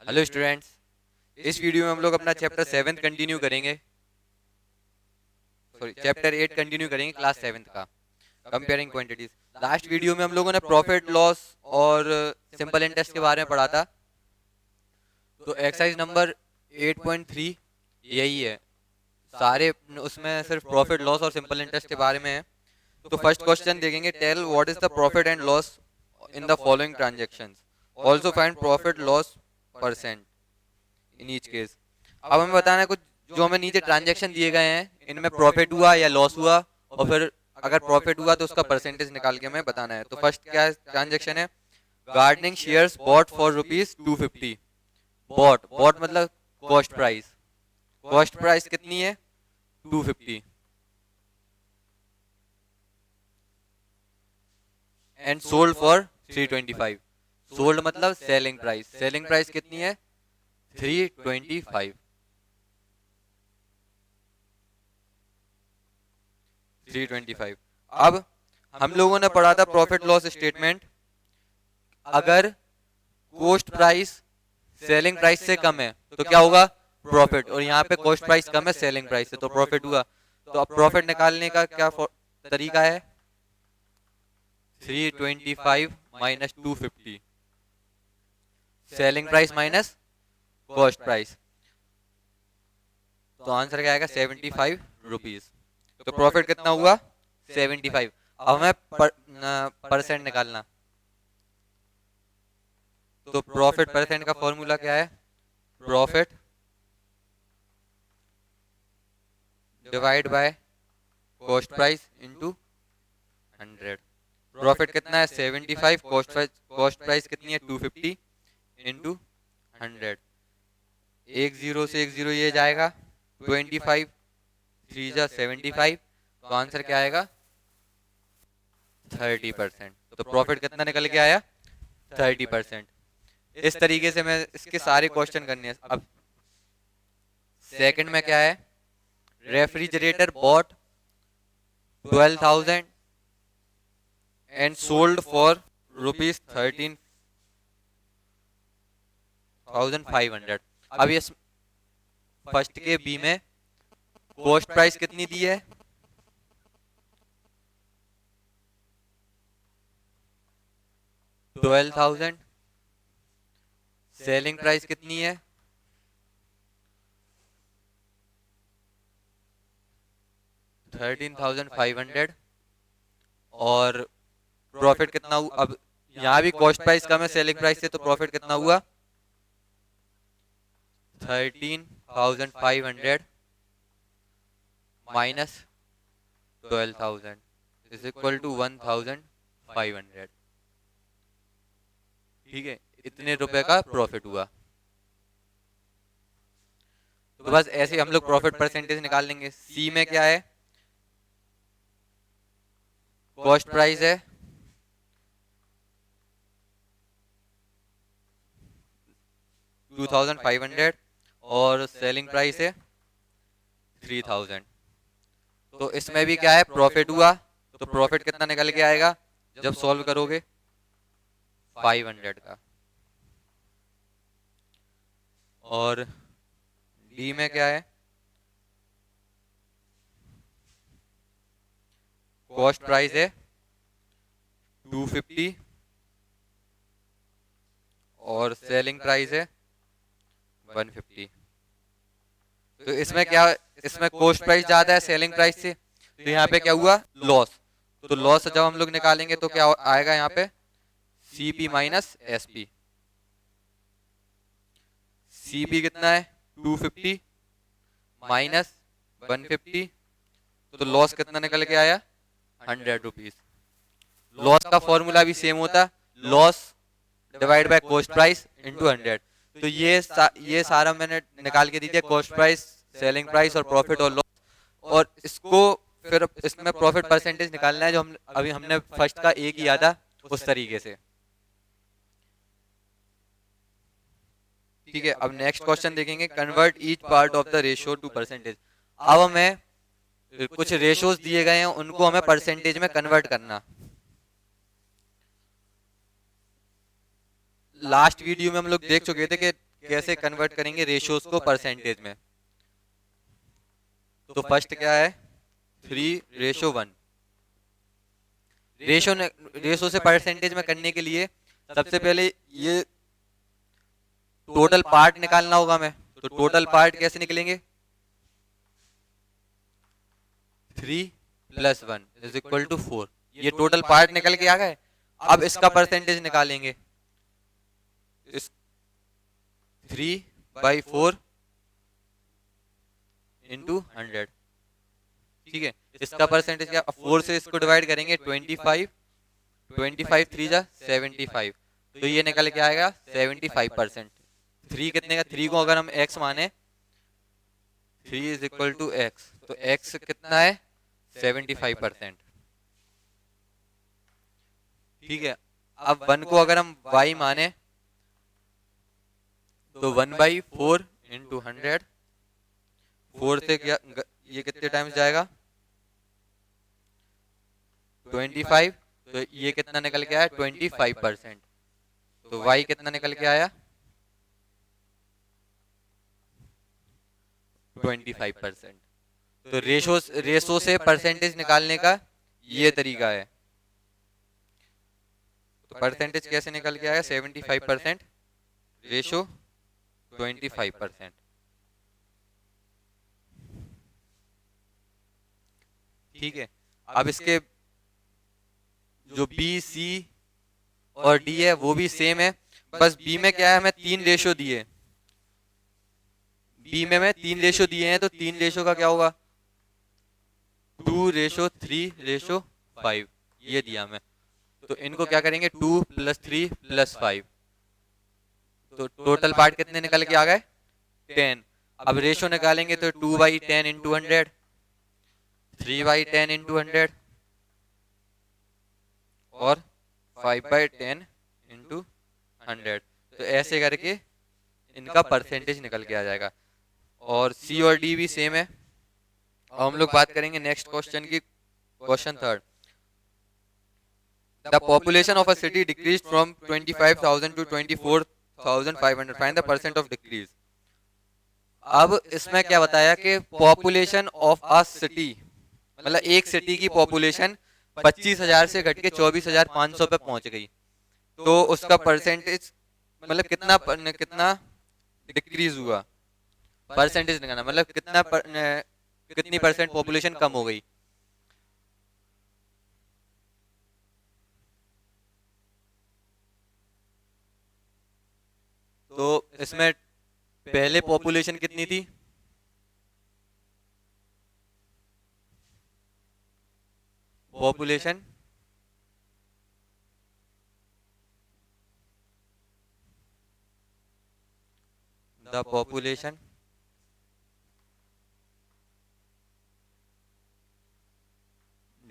Hello students, इस video में हम लोग अपना चैप्टर 7 कंटिन्यू करेंगे। चैप्टर 8 कंटिन्यू करेंगे, क्लास 7 का कंपेयरिंग क्वांटिटीज। लास्ट वीडियो में हम लोगों ने प्रॉफिट लॉस और सिंपल इंटरेस्ट के बारे में पढ़ा था। तो एक्सरसाइज नंबर 8.3 यही है। सारे उसमें सिर्फ प्रॉफिट लॉस और सिंपल इंटरेस्ट के बारे में है। तो फर्स्ट क्वेश्चन देखेंगे, tell what is the profit and loss in the following transactions, also find profit loss percent in each case. अब हमें बताना है कुछ जो हमें नीचे ट्रांजैक्शन दिए गए हैं, इनमें प्रॉफिट हुआ या लॉस हुआ, और फिर अगर प्रॉफिट हुआ तो उसका परसेंटेज निकाल के हमें बताना है। तो फर्स्ट क्या ट्रांजैक्शन है, gardening shares bought for ₹250। Bought bought मतलब कॉस्ट प्राइस। कॉस्ट प्राइस कितनी है? 250। And sold for 325। सोल्ड मतलब सेलिंग प्राइस। सेलिंग प्राइस कितनी है? 325। 325। अब हम लोगों ने पढ़ा था प्रॉफिट लॉस स्टेटमेंट। अगर कॉस्ट प्राइस सेलिंग प्राइस से कम है तो क्या होगा? प्रॉफिट। और यहाँ पे कॉस्ट प्राइस कम है सेलिंग प्राइस से, तो प्रॉफिट हुआ। तो अब प्रॉफिट निकालने का क्या तरीका है? 325 minus 250, selling price minus cost price. तो आंसर क्या आएगा? 75 रुपीज। तो प्रॉफिट कितना हुआ? 75। अब हमें परसेंट निकालना। तो प्रॉफिट परसेंट का फॉर्मूला क्या है? Profit divide by cost price into 100। Profit कितना है? 75। कॉस्ट प्राइस कितनी है? 250 इंटू 100। एक जीरो से एक जीरो ये जाएगा, 25 3 जा 75। तो आंसर क्या आएगा? 30%। तो प्रॉफिट कितना निकल के आया? 30%। इस तरीके से मैं इसके सारे क्वेश्चन करने हैं। अब सेकंड में क्या है, refrigerator bought 12,000 and sold for ₹13,500। अब ये फर्स्ट के बी में कॉस्ट प्राइस कितनी दी है? 12,000। सेलिंग प्राइस कितनी है? 13,500। और प्रॉफिट कितना हुआ? अब यहाँ भी कॉस्ट प्राइस कम है सेलिंग प्राइस से, तो प्रॉफिट कितना हुआ? 13,500 माइनस 12,000 इज इक्वल टू 1,500। ठीक है, इतने रुपए का प्रॉफिट हुआ। तो बस ऐसे हम लोग प्रॉफिट परसेंटेज निकाल लेंगे। सी में क्या है, कॉस्ट प्राइस है 2,500 और सेलिंग प्राइस है 3,000। तो इसमें भी क्या है, प्रॉफिट हुआ। तो प्रॉफिट कितना निकल के आएगा जब सॉल्व करोगे? 500 का। और डी में क्या है, कॉस्ट प्राइस है 250 और सेलिंग प्राइस है 150। तो इसमें क्या, इसमें कॉस्ट प्राइस ज्यादा है सेलिंग प्राइस से, तो यहाँ पे क्या हुआ? लॉस। तो लॉस जब हम लोग निकालेंगे तो क्या आएगा यहाँ पे? CP minus SP. सीपी कितना है? 250 माइनस 150। तो लॉस कितना निकल के आया? 100 रुपीज। लॉस का फॉर्मूला भी सेम होता, loss divide by cost price into 100। तो ये सारा मैंने निकाल के दी थी, कॉस्ट प्राइस, सेलिंग प्राइस और प्रॉफिट और लॉस। और इसको फिर इसमें प्रॉफिट परसेंटेज निकालना है, जो हम अभी हमने फर्स्ट का एक किया था उस तरीके से। ठीक है, अब नेक्स्ट क्वेश्चन देखेंगे, convert each part of the ratio two percentage. अब हमें कुछ रेशियोज दिए गए हैं, उनको हमें परसेंटेज में कन्वर्ट करना। लास्ट वीडियो में हम लोग देख चुके थे कि कैसे कन्वर्ट करेंगे रेशियोज को परसेंटेज में। तो फर्स्ट क्या है 3:1। रेशो से परसेंटेज में करने के लिए सबसे पहले ये टोटल पार्ट निकालना होगा हमें। तो टोटल पार्ट कैसे निकलेंगे 3 + 1 = 4। ये टोटल पार्ट निकल के आ गए। अब इसका परसेंटेज निकालेंगे। इस 3/4 × 100। ठीक है, इसका परसेंटेज क्या 4 से इसको डिवाइड करेंगे 25 25 3 जा 75। तो ये निकल के आएगा 75%। 3 कितने का 3 को अगर हम x माने 3 = x तो x कितना है 75%। ठीक है, अब 1 को अगर हम y माने तो 1/4 × 100। 4 से क्या ये कितने टाइम्स जाएगा 25। तो ये कितना निकल के आया 25%। तो y कितना निकल के आया 25%। तो रेशो से परसेंटेज निकालने का ये तरीका है। तो परसेंटेज कैसे निकल के आया 75%, रेशो 25%। ठीक है, अब इसके जो बी सी और डी है वो भी सेम है। बस बी में क्या है हमें 3 रेशो दिए। बी में हमें 3 रेशो दिए हैं। तो 3 रेशो का क्या होगा 2:3:5 ये दिया हमें। तो इनको क्या करेंगे 2 + 3 + 5। तो टोटल पार्ट कितने निकल के आ गए 10। अब रेशो निकालेंगे तो 2/10 × 100, 3/10 × 100 और 5/10 × 100। तो ऐसे करके इनका परसेंटेज निकल के आ जाएगा। और सी और डी भी सेम है। अब हम लोग बात करेंगे नेक्स्ट क्वेश्चन की। Question 3, the population of a city decrease from 25,000 to 24,500, find the percent of decrease. अब इसमें क्या बताया कि पॉपुलेशन ऑफ अ सिटी मतलब एक सिटी की पॉपुलेशन 25,000 से घट के 24,500 पे पहुंच गई। तो उसका परसेंटेज मतलब कितना डिक्रीज हुआ। परसेंटेज निकालना मतलब कितनी परसेंट पॉपुलेशन कम हो गई। तो इसमें पहले पॉपुलेशन कितनी थी population the population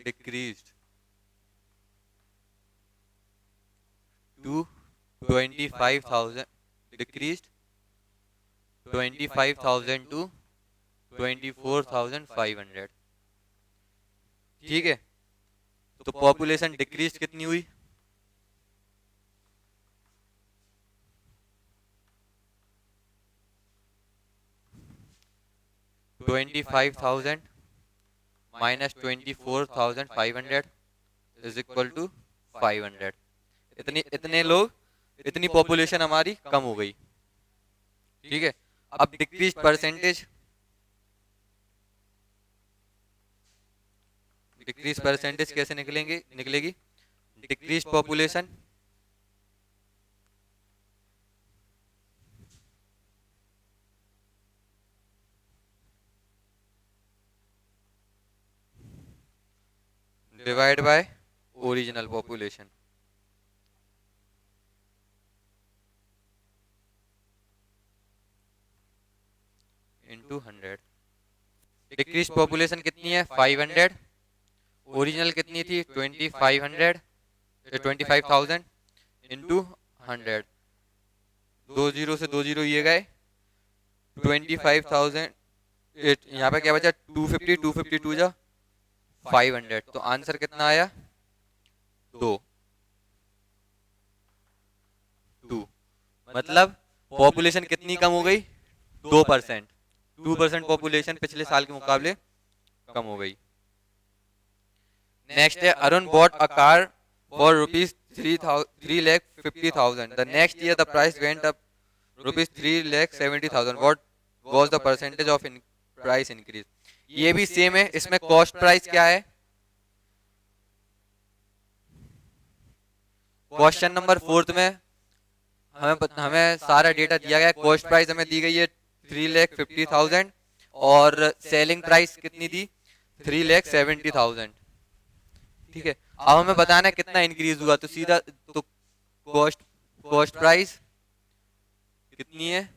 decreased to 25,000 decreased 25,000 to 24,500। ठीक है, तो पॉपुलेशन डिक्रीज कितनी हुई 25,000 माइनस 24,500 = 500। इतने लोग इतनी पॉपुलेशन हमारी कम हो गई। ठीक है, अब डिक्रीज परसेंटेज कैसे निकलेगी decrease population divide by original population. Into 100। Decrease population कितनी है 500। ओरिजिनल कितनी थी 25,000 इंटू 100। 2 0 से 2 0 ये गए 25,000। यहाँ पे क्या बचा 250 252 जा 500। तो आंसर कितना आया 2 मतलब पॉपुलेशन कितनी कम हो गई, 2%। 2% पॉपुलेशन पिछले साल के मुकाबले कम हो गई। नेक्स्ट है Arun bought a car for ₹3,50,000। The next year the price went up ₹3,70,000। What was the percentage of price increase. ये भी सेम है, इसमें कॉस्ट प्राइस क्या है, क्वेश्चन नंबर 4 में हमें सारा डेटा दिया गया है। कॉस्ट प्राइस हमें दी गई है 3,50,000 और सेलिंग प्राइस कितनी दी, 3,70,000। ठीक है, अब हमें बताना है कितना इंक्रीज हुआ, तो सीधा तो कॉस्ट प्राइस कितनी है,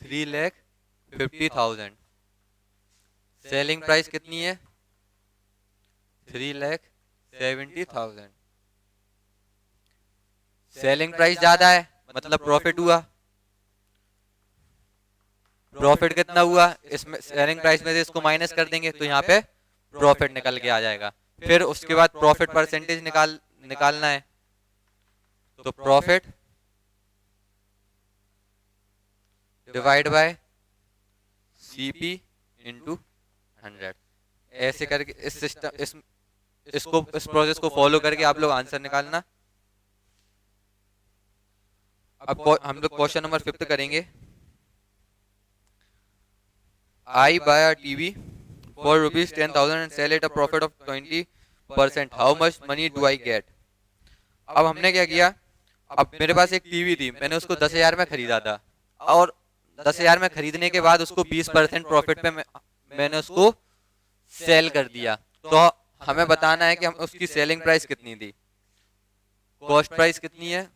3,50,000। सेलिंग प्राइस कितनी है, 3,70,000। सेलिंग प्राइस ज्यादा है मतलब प्रॉफिट हुआ। प्रॉफिट कितना हुआ, इसमें सेलिंग प्राइस में से इसको माइनस कर देंगे तो यहाँ पे प्रॉफिट निकल के आ जाएगा। फिर उसके बाद प्रॉफिट परसेंटेज निकालना है, तो profit divide by CP into 100। ऐसे करके इस सिस्टम इस प्रोसेस को फॉलो करके आप लोग आंसर निकालना। अब हम लोग क्वेश्चन नंबर 5 करेंगे। I buy a TV for ₹10,000 and sell it a profit of 20%. How much money do I get? अब हमने क्या किया, अब मेरे पास एक टीवी थी, मैंने उसको 10,000 में खरीदा था और 10,000 में खरीदने के बाद उसको 20% प्रॉफिट पे मैंने उसको सेल कर दिया। तो हमें बताना है कि हम उसकी सेलिंग प्राइस कितनी थी। कॉस्ट प्राइस कितनी है,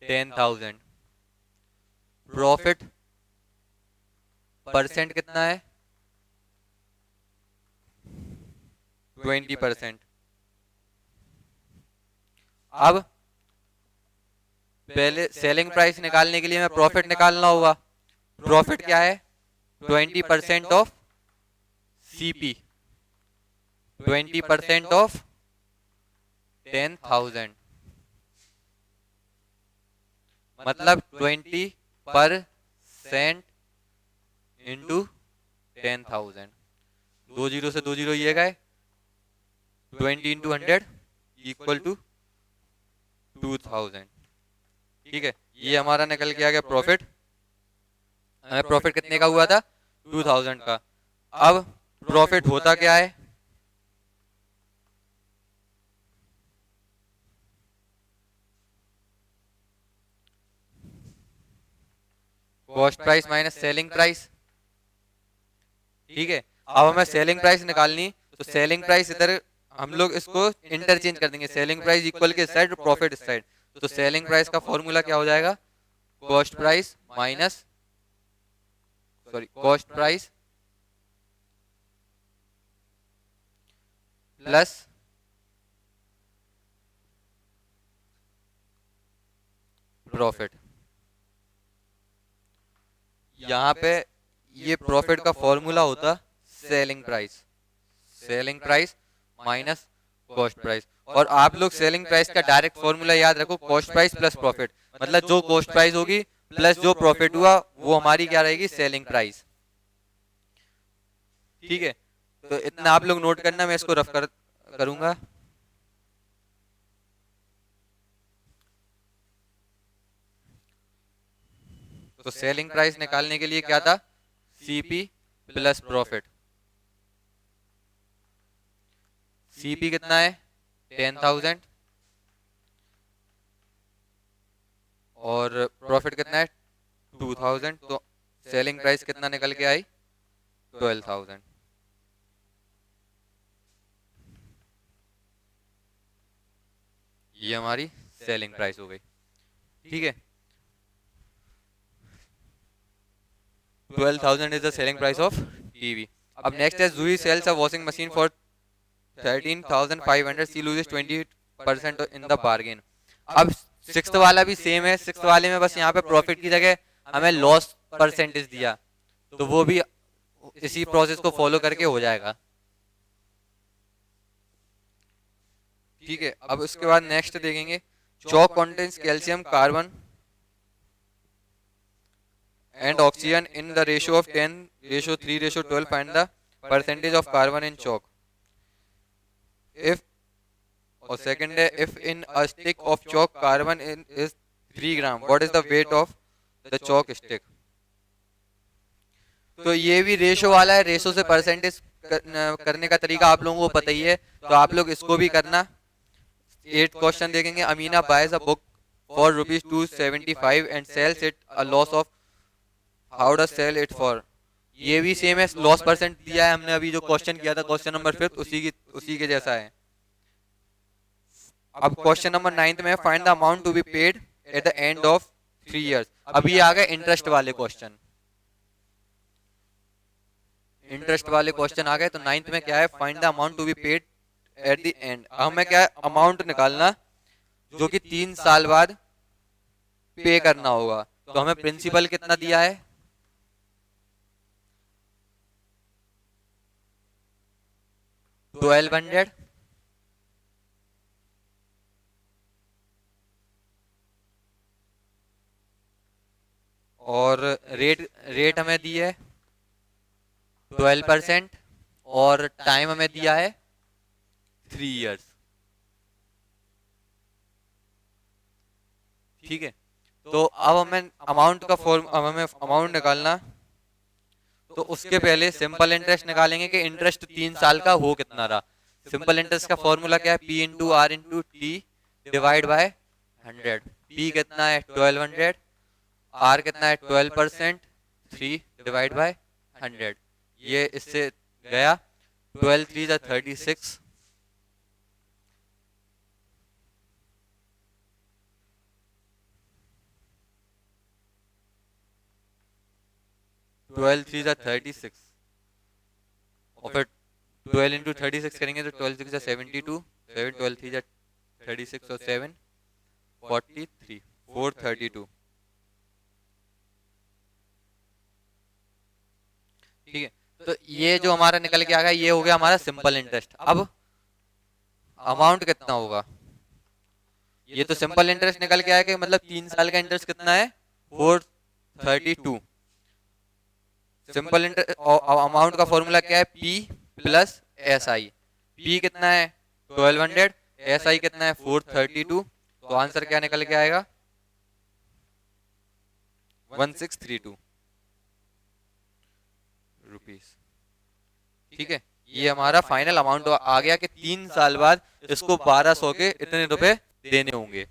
10,000। प्रॉफिट परसेंट कितना है, 20%। अब पहले सेलिंग प्राइस निकालने के लिए हमें प्रॉफिट निकालना होगा। प्रॉफिट क्या है, 20% ऑफ सीपी, 20% ऑफ 10,000 मतलब 20% इंटू 10,000। 2 जीरो से 2 जीरो ये गए, 20 इंटू 100 इक्वल टू 2,000। ठीक है, ये हमारा निकल के आ गया प्रॉफिट। हमें प्रॉफिट कितने का हुआ था, 2,000 का। अब प्रॉफिट होता क्या है, cost price minus selling price. ठीक है, अब हमें सेलिंग प्राइस निकालनी, तो सेलिंग प्राइस इधर हम लोग इसको इंटरचेंज कर देंगे। सेलिंग प्राइस इक्वल के साइड, प्रॉफिट इस साइड। तो सेलिंग प्राइस का फॉर्मूला क्या हो जाएगा, cost price minus cost price plus profit. यहाँ पे ये प्रॉफिट का फॉर्मूला होता selling price, selling price minus cost price. और आप लोग सेलिंग प्राइस का डायरेक्ट फॉर्मूला याद रखो, कॉस्ट प्राइस प्लस प्रॉफिट। मतलब जो कॉस्ट प्राइस होगी प्लस जो प्रॉफिट हुआ वो हमारी क्या रहेगी, सेलिंग प्राइस। ठीक है, तो इतना आप लोग नोट करना, मैं इसको रफ करूंगा। तो सेलिंग प्राइस निकालने के लिए क्या था, सीपी प्लस प्रॉफिट। सीपी कितना है, 10,000 और प्रॉफिट कितना है, 2,000। तो सेलिंग प्राइस कितना निकल के आई, 12,000। ये हमारी सेलिंग प्राइस हो गई। ठीक है, 12,000 is the selling price of TV. अब नेक्स्ट है Zui sells a washing machine for 13,500. She loses 20% in the bargain. अब सिक्स्थ वाला भी सेम है, सिक्स्थ वाले में बस यहाँ पे प्रॉफिट की जगह हमें लॉस परसेंटेज दिया, तो वो भी इसी प्रोसेस को फॉलो करके हो जाएगा। ठीक है, अब उसके बाद नेक्स्ट देखेंगे chalk contains calcium, carbon and oxygen in the ratio of 10:3:12. Find the percentage of carbon in chalk. If or second है, if in a stick of chalk carbon is 3 gram, what is the weight of the chalk stick? तो ये भी ratio वाला है, ratio से percentage करने का तरीका आप लोगों को पता ही है, तो आप लोग इसको भी करना। 8 क्वेश्चन देखेंगे। Amina buys a book for ₹275 and sells it a loss of, how does sell it for. ये भी सेम है, लॉस परसेंट दिया है हमने अभी जो क्वेश्चन किया था, क्वेश्चन नंबर 5 उसी के जैसा है। अब क्वेश्चन नंबर 9 में find the amount to be paid at the end of 3 years। अभी आ गए इंटरेस्ट वाले क्वेश्चन, इंटरेस्ट वाले क्वेश्चन आ गए। तो 9th में क्या है, find the amount to be paid at the end. हमें क्या है, अमाउंट निकालना जो कि 3 साल बाद पे करना होगा। तो हमें प्रिंसिपल कितना दिया है, 1200, और रेट हमें दी है 12%, और टाइम हमें दिया है 3 years। ठीक है, तो अब हमें अमाउंट का फॉर्म, हमें अमाउंट निकालना, तो उसके पहले सिंपल इंटरेस्ट निकालेंगे कि इंटरेस्ट 3 साल का हो कितना रहा। सिंपल इंटरेस्ट का फॉर्मूला क्या है, P into R into T divide by 100। P कितना है 1200, R कितना है 12%, 3 डिवाइड बाय 100। ये इससे गया 12 3 36, 12 3 36, और फिर 12 इंटू 36 करेंगे तो 12 6 72, 7 12 3 36 और 7 43, 432। ठीक है, तो ये जो हमारा निकल के आ गया, ये हो गया हमारा सिंपल इंटरेस्ट। अब अमाउंट कितना होगा, ये तो सिंपल इंटरेस्ट निकल के आया कि मतलब 3 साल का इंटरेस्ट कितना है 432। सिंपल इंटरेस्ट अमाउंट का फॉर्मूला क्या है, P plus S I. P कितना है 1200, एस आई कितना है 432। तो आंसर क्या निकल के आएगा 1632 रुपीस। ठीक है, ये हमारा फाइनल अमाउंट आ गया कि 3 साल बाद इसको 1200 के इतने रुपए देने होंगे।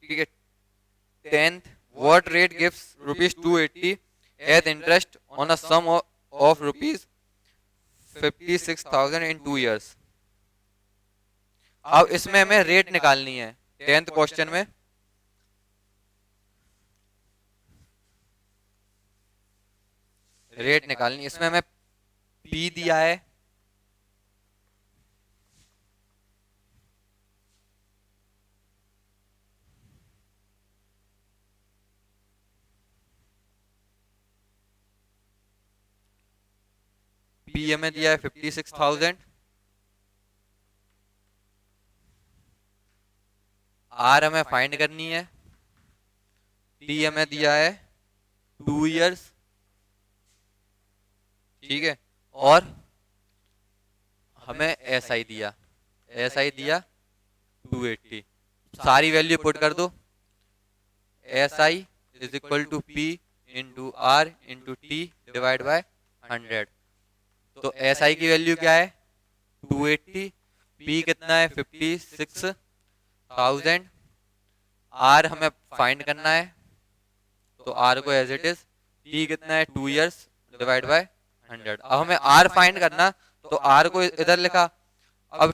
ठीक है, 10th, what rate gives ₹280 as interest on a sum of ₹56,000 in 2 years। अब इसमें हमें रेट निकालनी है 10th क्वेश्चन में। रेट निकालनी, इसमें हमें P दिया है, P हमें दिया है 56,000, R हमें फाइंड करनी है, T हमें दिया है 2 years। ठीक है, और हमें SI दिया, SI दिया 280। सारी वैल्यू पुट कर दो, SI is equal to P into R into T divide by 100। तो SI की वैल्यू क्या है 280, P कितना है 56,000, R हमें फाइंड करना है, तो R को एज इट इज, T कितना है 2 years डिवाइड बाय 100। अब हमें R फाइंड करना, तो R को इधर लिखा, अब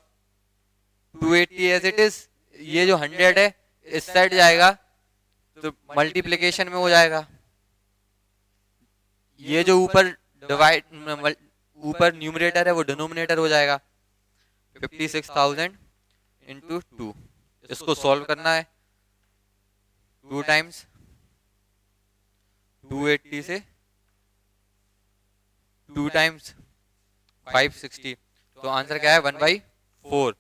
280 एज इट इज, ये जो 100 है इस साइड जाएगा तो मल्टीप्लिकेशन में हो जाएगा। ये जो ऊपर डिवाइड ऊपर न्यूमरेटर है वो डिनोमिनेटर हो जाएगा। 56,000 इंटू 2, इसको सॉल्व करना है। 2 टाइम्स 280 से 2 टाइम्स 560, तो आंसर क्या है 1/4।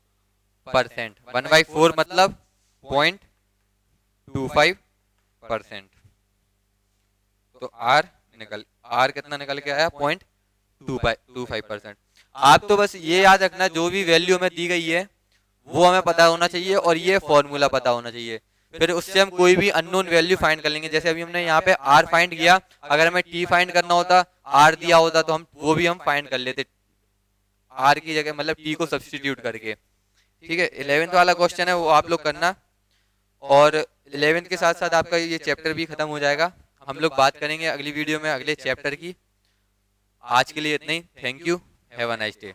परसेंट, 1/4 मतलब 0.25%। तो आर कितना निकल के आया, 0.25%। आप तो बस ये याद रखना, जो भी वैल्यू हमें दी गई है वो हमें पता होना चाहिए और ये फॉर्मूला पता होना चाहिए। फिर उससे हम कोई भी अननोन वैल्यू फाइंड कर लेंगे। जैसे अभी हमने यहाँ पे आर फाइंड किया, अगर हमें टी फाइंड करना होता, आर दिया होता तो हम वो भी हम फाइंड कर लेते आर की जगह, मतलब टी को सब्स्टिट्यूट करके। ठीक है, 11th वाला क्वेश्चन है वो आप लोग करना। और 11th के साथ साथ आपका ये चैप्टर भी खत्म हो जाएगा। हम लोग बात करेंगे अगली वीडियो में अगले चैप्टर की। आज के लिए इतना ही। Thank you, have a nice day.